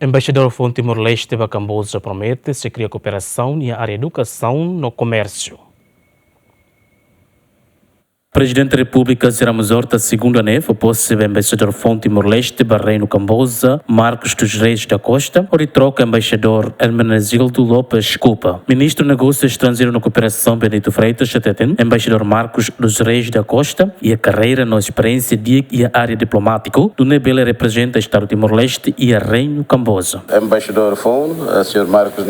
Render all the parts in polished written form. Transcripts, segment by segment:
Embaixador Fonte Timor-Leste da Camboja promete se criar cooperação na área de educação no comércio. Presidente da República Ramos Horta, segunda neve, após o embaixador Fonte Timor-Leste da Reino Camboja, Marcos dos Reis da Costa, o troca embaixador Hermenegildo Lopes Cupa. Ministro do Negócio Estrangeiro na Cooperação Benito Freitas, Chateten, embaixador Marcos dos Reis da Costa, e a carreira na experiência de e a área diplomática, do Nebele representa o Estado Timor-Leste e a Reino Camboja. Embaixador Fonte, Sr. Marcos,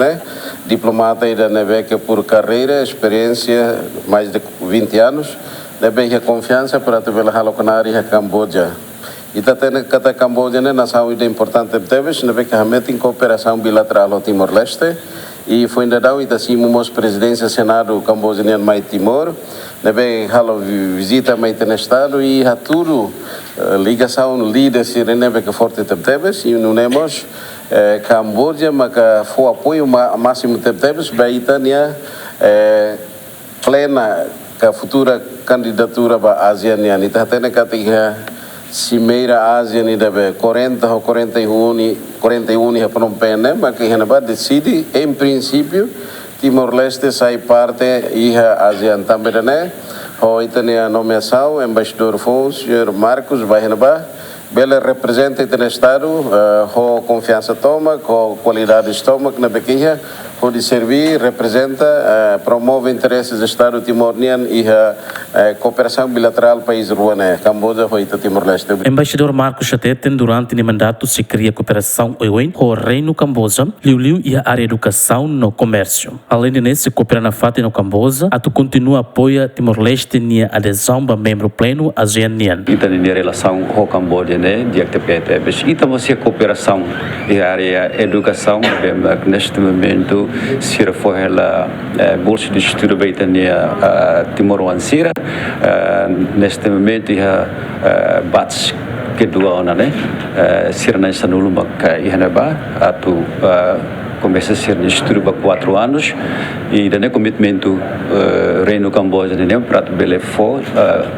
diplomata da Nebeca por carreira, experiência mais de 20 anos, bem a confiança para ter a localidade a Camboja. E está tendo que a Camboja na saúde importante de Teves, na que realmente em cooperação bilateral ao Timor-Leste e foi ainda dado e assim mos presidência Senado cambojano mais Timor, na bem halo visita mais no estado e a tudo ligação líder se reneve que forte de Teves e não temos Camboja mas que foi apoio máximo de Teves bem Itânia plena que a futura candidatura para a ASEAN e está tendo que ter cimeira ASEAN e deve 40 ou 41 para não pena, mas que a vai decide em princípio Timor-Leste sai parte e a ASEAN também ou Itânia nomeação embaixador Fonte, Sr. Marcos vai Bela representa o Estado, com confiança toma, com qualidade estômago na bequinha, com de servir, representa, promove interesses do Estado timor-leste e a cooperação bilateral país Ruané, Camboja e Timor-Leste. Embaixador Marcos Chateten, durante o mandato, se cria cooperação com o Reino Camboja, Liu e a área de educação no comércio. Além de se cooperar na FAT no Camboja, a tu continua a apoia Timor-Leste e a adesão para membro pleno ASEAN. E também em relação ao Camboja, de actividades e também a cooperação e a área educação neste momento se refere a bolsa de estudo Beitania Timor-Leste neste momento a bats kedua se nessa nuluma que ihanaba atu começa a ser estudo há 4 anos e daí comitimento Reino Camboja para bele for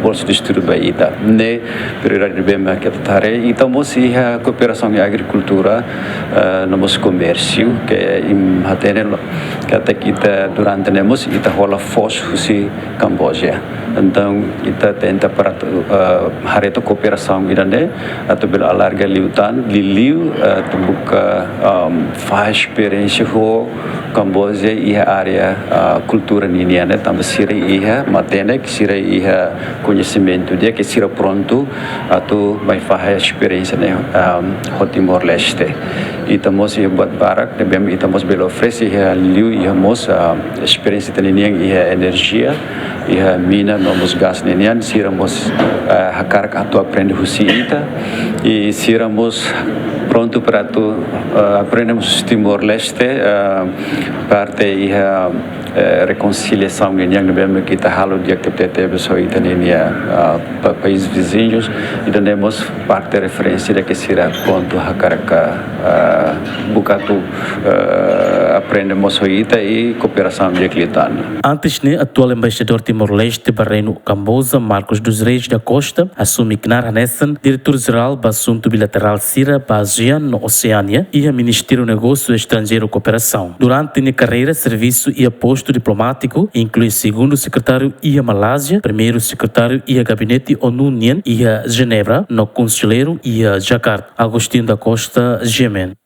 bolsa de estudo baita ne prioridade bem que tare e também se a cooperação em agricultura no nosso comércio que hatene que até kita durante nemos kita rola força se Camboja então kita tenta para hari itu cooperação irane atau bela larga liutan liliu terbuka faz experiência com Camboja e a área cultura niniana também sira ia matene que sira ia conhecimento dia que sira pronto atau vai faz experiência no Timor-Leste e estamos ia buat barak também estamos belo oferece ia liu ia mos experiência ninian ia energia ia mina nomos gas ninian sira mos hakar atau aprende husita e sira mos pronto para tu aprendemos Timor-Leste parte e reconciliação yang bem kita halo dia que teve só itania países vizinhos e temos parte referência de que será ponto hakaraka bukatu aprendemos soita e cooperação de clitano. Antes atual embaixador Timor-Leste para Reino Camboja Marcos dos Reis da Costa assume Knar Hanessen, diretor-geral do assunto bilateral Sira para ASEAN no Oceania e a Ministério do Negócio Estrangeiro e Cooperação. Durante a carreira, serviço e posto diplomático inclui segundo secretário e a Malásia, primeiro secretário e a gabinete ONU e a Genebra, no conselheiro e a Jakarta. Agostinho da Costa, Gemen.